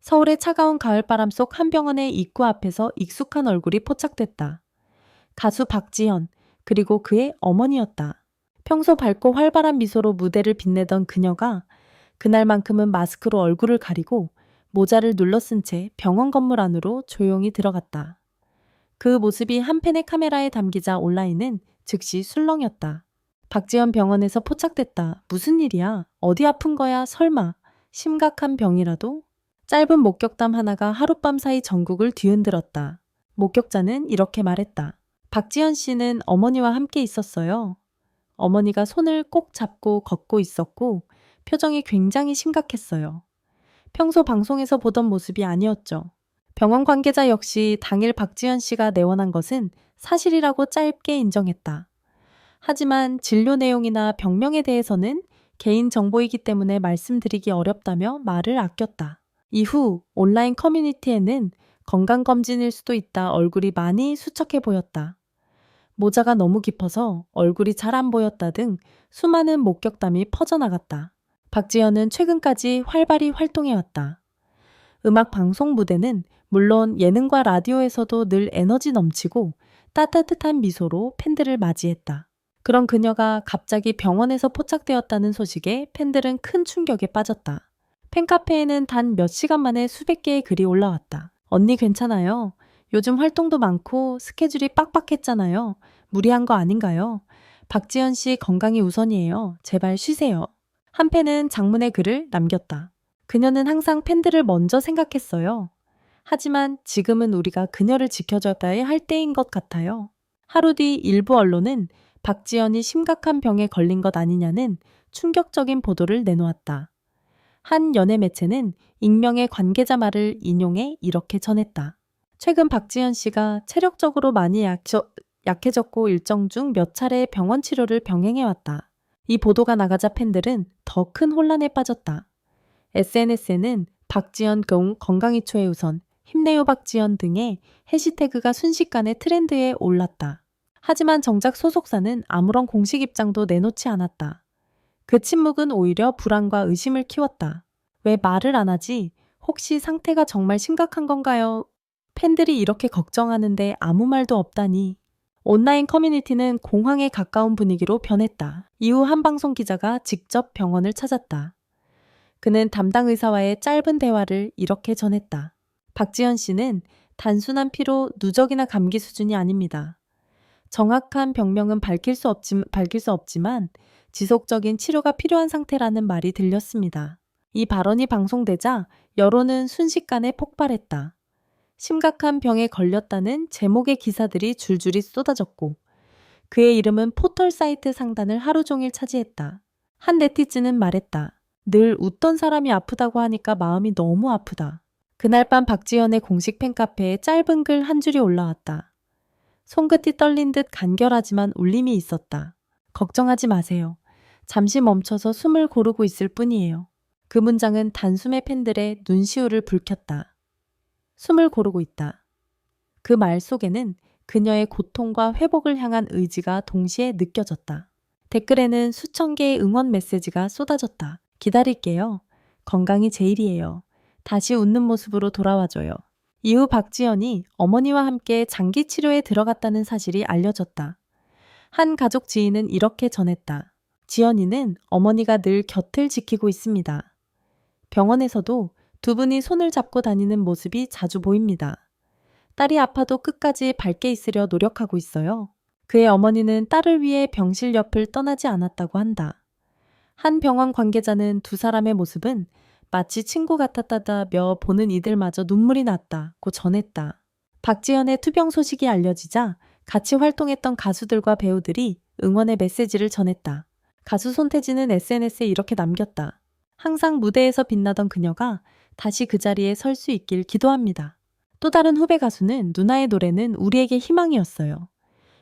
서울의 차가운 가을바람 속 한 병원의 입구 앞에서 익숙한 얼굴이 포착됐다. 가수 박지현, 그리고 그의 어머니였다. 평소 밝고 활발한 미소로 무대를 빛내던 그녀가 그날만큼은 마스크로 얼굴을 가리고 모자를 눌러쓴 채 병원 건물 안으로 조용히 들어갔다. 그 모습이 한 펜의 카메라에 담기자 온라인은 즉시 술렁였다. 박지현 병원에서 포착됐다. 무슨 일이야? 어디 아픈 거야? 설마 심각한 병이라도? 짧은 목격담 하나가 하룻밤 사이 전국을 뒤흔들었다. 목격자는 이렇게 말했다. 박지현 씨는 어머니와 함께 있었어요. 어머니가 손을 꼭 잡고 걷고 있었고 표정이 굉장히 심각했어요. 평소 방송에서 보던 모습이 아니었죠. 병원 관계자 역시 당일 박지현 씨가 내원한 것은 사실이라고 짧게 인정했다. 하지만 진료 내용이나 병명에 대해서는 개인 정보이기 때문에 말씀드리기 어렵다며 말을 아꼈다. 이후 온라인 커뮤니티에는 건강검진일 수도 있다 얼굴이 많이 수척해 보였다. 모자가 너무 깊어서 얼굴이 잘 안 보였다 등 수많은 목격담이 퍼져나갔다. 박지현은 최근까지 활발히 활동해왔다. 음악 방송 무대는 물론 예능과 라디오에서도 늘 에너지 넘치고 따뜻한 미소로 팬들을 맞이했다. 그런 그녀가 갑자기 병원에서 포착되었다는 소식에 팬들은 큰 충격에 빠졌다. 팬카페에는 단 몇 시간 만에 수백 개의 글이 올라왔다. 언니 괜찮아요? 요즘 활동도 많고 스케줄이 빡빡했잖아요. 무리한 거 아닌가요? 박지현 씨 건강이 우선이에요. 제발 쉬세요. 한 팬은 장문의 글을 남겼다. 그녀는 항상 팬들을 먼저 생각했어요. 하지만 지금은 우리가 그녀를 지켜줘야 할 때인 것 같아요. 하루 뒤 일부 언론은 박지현이 심각한 병에 걸린 것 아니냐는 충격적인 보도를 내놓았다. 한 연예 매체는 익명의 관계자 말을 인용해 이렇게 전했다. 최근 박지현 씨가 체력적으로 많이 약해졌고 일정 중 몇 차례 병원 치료를 병행해왔다. 이 보도가 나가자 팬들은 더 큰 혼란에 빠졌다. SNS에는 박지현 건강이 최우선, 힘내요 박지현 등의 해시태그가 순식간에 트렌드에 올랐다. 하지만 정작 소속사는 아무런 공식 입장도 내놓지 않았다. 그 침묵은 오히려 불안과 의심을 키웠다. 왜 말을 안 하지? 혹시 상태가 정말 심각한 건가요? 팬들이 이렇게 걱정하는데 아무 말도 없다니. 온라인 커뮤니티는 공황에 가까운 분위기로 변했다. 이후 한 방송 기자가 직접 병원을 찾았다. 그는 담당 의사와의 짧은 대화를 이렇게 전했다. 박지현 씨는 단순한 피로, 누적이나 감기 수준이 아닙니다. 정확한 병명은 밝힐 수 없지만 지속적인 치료가 필요한 상태라는 말이 들렸습니다. 이 발언이 방송되자 여론은 순식간에 폭발했다. 심각한 병에 걸렸다는 제목의 기사들이 줄줄이 쏟아졌고 그의 이름은 포털 사이트 상단을 하루 종일 차지했다. 한 네티즌은 말했다. 늘 웃던 사람이 아프다고 하니까 마음이 너무 아프다. 그날 밤 박지현의 공식 팬카페에 짧은 글 한 줄이 올라왔다. 손끝이 떨린 듯 간결하지만 울림이 있었다. 걱정하지 마세요. 잠시 멈춰서 숨을 고르고 있을 뿐이에요. 그 문장은 단숨에 팬들의 눈시울을 붉혔다. 숨을 고르고 있다. 그 말 속에는 그녀의 고통과 회복을 향한 의지가 동시에 느껴졌다. 댓글에는 수천 개의 응원 메시지가 쏟아졌다. 기다릴게요. 건강이 제일이에요. 다시 웃는 모습으로 돌아와줘요. 이후 박지현이 어머니와 함께 장기 치료에 들어갔다는 사실이 알려졌다. 한 가족 지인은 이렇게 전했다. 지연이는 어머니가 늘 곁을 지키고 있습니다. 병원에서도 두 분이 손을 잡고 다니는 모습이 자주 보입니다. 딸이 아파도 끝까지 밝게 있으려 노력하고 있어요. 그의 어머니는 딸을 위해 병실 옆을 떠나지 않았다고 한다. 한 병원 관계자는 두 사람의 모습은 마치 친구 같았다며 보는 이들마저 눈물이 났다고 전했다. 박지현의 투병 소식이 알려지자 같이 활동했던 가수들과 배우들이 응원의 메시지를 전했다. 가수 손태진은 SNS에 이렇게 남겼다. 항상 무대에서 빛나던 그녀가 다시 그 자리에 설 수 있길 기도합니다. 또 다른 후배 가수는 누나의 노래는 우리에게 희망이었어요.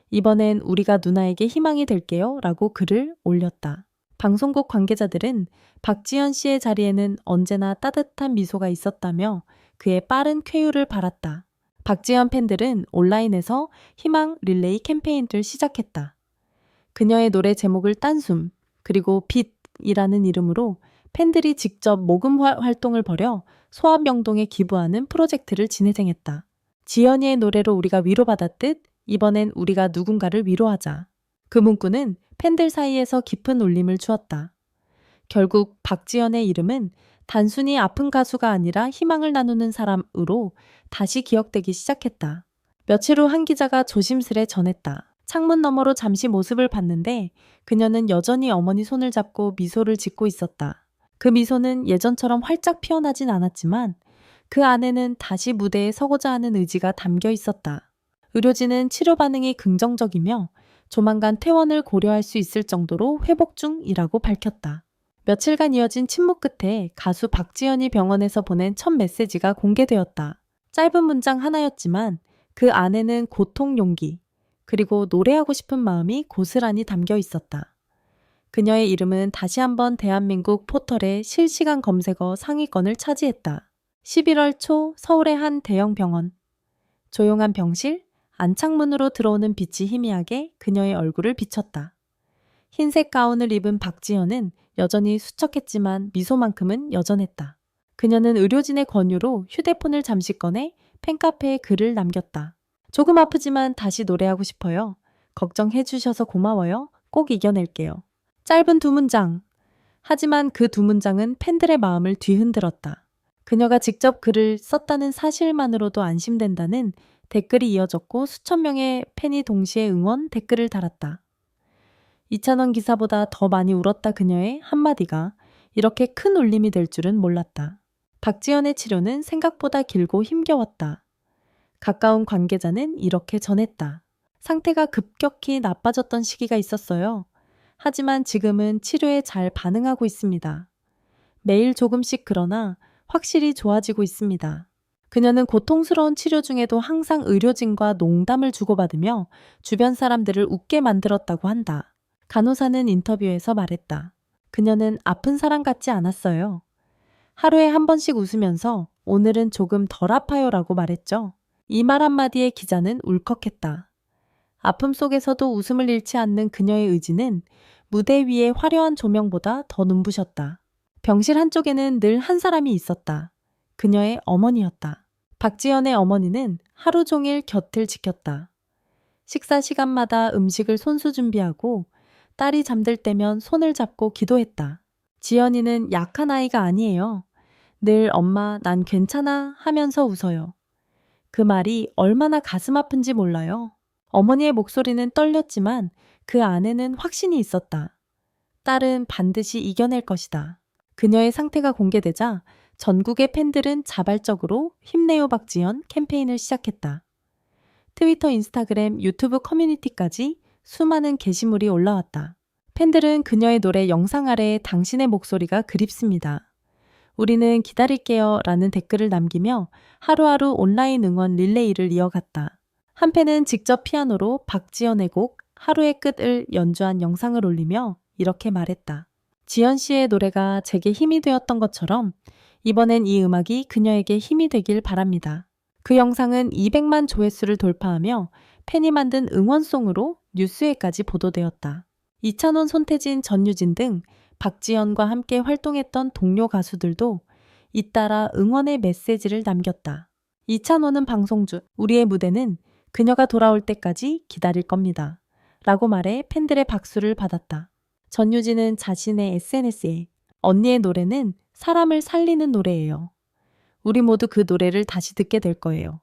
이번엔 우리가 누나에게 희망이 될게요 라고 글을 올렸다. 방송국 관계자들은 박지현 씨의 자리에는 언제나 따뜻한 미소가 있었다며 그의 빠른 쾌유를 바랐다. 박지현 팬들은 온라인에서 희망 릴레이 캠페인을 시작했다. 그녀의 노래 제목을 딴숨 그리고 빛이라는 이름으로 팬들이 직접 모금 활동을 벌여 소아병동에 기부하는 프로젝트를 진행했다. 지연이의 노래로 우리가 위로받았듯 이번엔 우리가 누군가를 위로하자. 그 문구는 팬들 사이에서 깊은 울림을 주었다. 결국 박지연의 이름은 단순히 아픈 가수가 아니라 희망을 나누는 사람으로 다시 기억되기 시작했다. 며칠 후 한 기자가 조심스레 전했다. 창문 너머로 잠시 모습을 봤는데 그녀는 여전히 어머니 손을 잡고 미소를 짓고 있었다. 그 미소는 예전처럼 활짝 피어나진 않았지만 그 안에는 다시 무대에 서고자 하는 의지가 담겨 있었다. 의료진은 치료 반응이 긍정적이며 조만간 퇴원을 고려할 수 있을 정도로 회복 중이라고 밝혔다. 며칠간 이어진 침묵 끝에 가수 박지연이 병원에서 보낸 첫 메시지가 공개되었다. 짧은 문장 하나였지만 그 안에는 고통, 용기, 그리고 노래하고 싶은 마음이 고스란히 담겨 있었다. 그녀의 이름은 다시 한번 대한민국 포털의 실시간 검색어 상위권을 차지했다. 11월 초 서울의 한 대형 병원. 조용한 병실, 안창문으로 들어오는 빛이 희미하게 그녀의 얼굴을 비췄다. 흰색 가운을 입은 박지연은 여전히 수척했지만 미소만큼은 여전했다. 그녀는 의료진의 권유로 휴대폰을 잠시 꺼내 팬카페에 글을 남겼다. 조금 아프지만 다시 노래하고 싶어요. 걱정해 주셔서 고마워요. 꼭 이겨낼게요. 짧은 두 문장. 하지만 그 두 문장은 팬들의 마음을 뒤흔들었다. 그녀가 직접 글을 썼다는 사실만으로도 안심된다는 댓글이 이어졌고 수천 명의 팬이 동시에 응원 댓글을 달았다. 이찬원 기사보다 더 많이 울었다. 그녀의 한마디가 이렇게 큰 울림이 될 줄은 몰랐다. 박지연의 치료는 생각보다 길고 힘겨웠다. 가까운 관계자는 이렇게 전했다. 상태가 급격히 나빠졌던 시기가 있었어요. 하지만 지금은 치료에 잘 반응하고 있습니다. 매일 조금씩 그러나 확실히 좋아지고 있습니다. 그녀는 고통스러운 치료 중에도 항상 의료진과 농담을 주고받으며 주변 사람들을 웃게 만들었다고 한다. 간호사는 인터뷰에서 말했다. 그녀는 아픈 사람 같지 않았어요. 하루에 한 번씩 웃으면서 오늘은 조금 덜 아파요라고 말했죠. 이 말 한마디에 기자는 울컥했다. 아픔 속에서도 웃음을 잃지 않는 그녀의 의지는 무대 위의 화려한 조명보다 더 눈부셨다. 병실 한쪽에는 늘 한 사람이 있었다. 그녀의 어머니였다. 박지연의 어머니는 하루 종일 곁을 지켰다. 식사 시간마다 음식을 손수 준비하고 딸이 잠들 때면 손을 잡고 기도했다. 지연이는 약한 아이가 아니에요. 늘 엄마, 난 괜찮아 하면서 웃어요. 그 말이 얼마나 가슴 아픈지 몰라요. 어머니의 목소리는 떨렸지만 그 안에는 확신이 있었다. 딸은 반드시 이겨낼 것이다. 그녀의 상태가 공개되자 전국의 팬들은 자발적으로 힘내요 박지연 캠페인을 시작했다. 트위터, 인스타그램, 유튜브 커뮤니티까지 수많은 게시물이 올라왔다. 팬들은 그녀의 노래 영상 아래에 당신의 목소리가 그립습니다. 우리는 기다릴게요 라는 댓글을 남기며 하루하루 온라인 응원 릴레이를 이어갔다. 한 팬은 직접 피아노로 박지연의 곡 하루의 끝을 연주한 영상을 올리며 이렇게 말했다. 지연 씨의 노래가 제게 힘이 되었던 것처럼 이번엔 이 음악이 그녀에게 힘이 되길 바랍니다. 그 영상은 200만 조회수를 돌파하며 팬이 만든 응원송으로 뉴스에까지 보도되었다. 이찬원, 손태진, 전유진 등 박지연과 함께 활동했던 동료 가수들도 잇따라 응원의 메시지를 남겼다. 이찬원은 방송 중 우리의 무대는 그녀가 돌아올 때까지 기다릴 겁니다. 라고 말해 팬들의 박수를 받았다. 전유진은 자신의 SNS에 언니의 노래는 사람을 살리는 노래예요. 우리 모두 그 노래를 다시 듣게 될 거예요.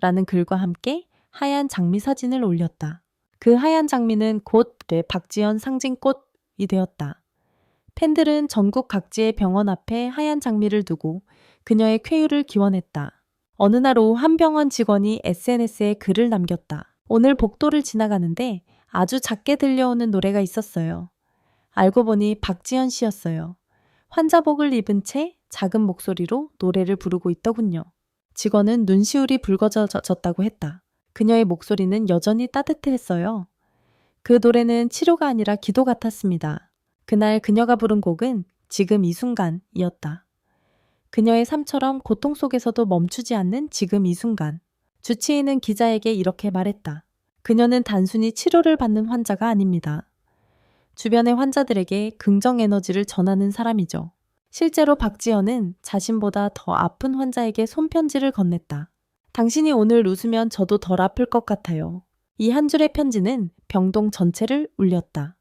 라는 글과 함께 하얀 장미 사진을 올렸다. 그 하얀 장미는 곧 박지연 상징꽃이 되었다. 팬들은 전국 각지의 병원 앞에 하얀 장미를 두고 그녀의 쾌유를 기원했다. 어느 날 오후 한 병원 직원이 SNS에 글을 남겼다. 오늘 복도를 지나가는데 아주 작게 들려오는 노래가 있었어요. 알고 보니 박지연 씨였어요. 환자복을 입은 채 작은 목소리로 노래를 부르고 있더군요. 직원은 눈시울이 붉어졌다고 했다. 그녀의 목소리는 여전히 따뜻했어요. 그 노래는 치료가 아니라 기도 같았습니다. 그날 그녀가 부른 곡은 지금 이 순간이었다. 그녀의 삶처럼 고통 속에서도 멈추지 않는 지금 이 순간. 주치의는 기자에게 이렇게 말했다. 그녀는 단순히 치료를 받는 환자가 아닙니다. 주변의 환자들에게 긍정 에너지를 전하는 사람이죠. 실제로 박지연은 자신보다 더 아픈 환자에게 손편지를 건넸다. 당신이 오늘 웃으면 저도 덜 아플 것 같아요. 이 한 줄의 편지는 병동 전체를 울렸다.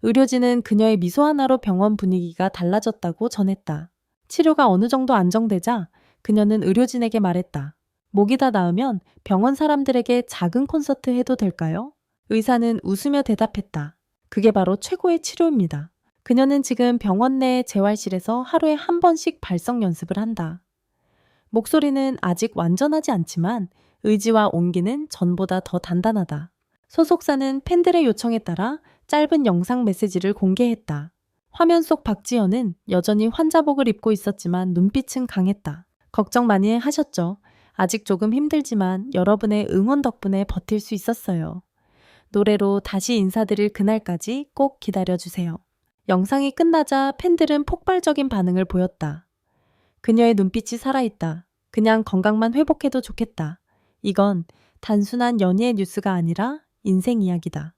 의료진은 그녀의 미소 하나로 병원 분위기가 달라졌다고 전했다. 치료가 어느 정도 안정되자 그녀는 의료진에게 말했다. 목이 다 나으면 병원 사람들에게 작은 콘서트 해도 될까요? 의사는 웃으며 대답했다. 그게 바로 최고의 치료입니다. 그녀는 지금 병원 내 재활실에서 하루에 한 번씩 발성 연습을 한다. 목소리는 아직 완전하지 않지만 의지와 온기는 전보다 더 단단하다. 소속사는 팬들의 요청에 따라 짧은 영상 메시지를 공개했다. 화면 속 박지연은 여전히 환자복을 입고 있었지만 눈빛은 강했다. 걱정 많이 하셨죠? 아직 조금 힘들지만 여러분의 응원 덕분에 버틸 수 있었어요. 노래로 다시 인사드릴 그날까지 꼭 기다려주세요. 영상이 끝나자 팬들은 폭발적인 반응을 보였다. 그녀의 눈빛이 살아있다. 그냥 건강만 회복해도 좋겠다. 이건 단순한 연예의 뉴스가 아니라 인생 이야기다.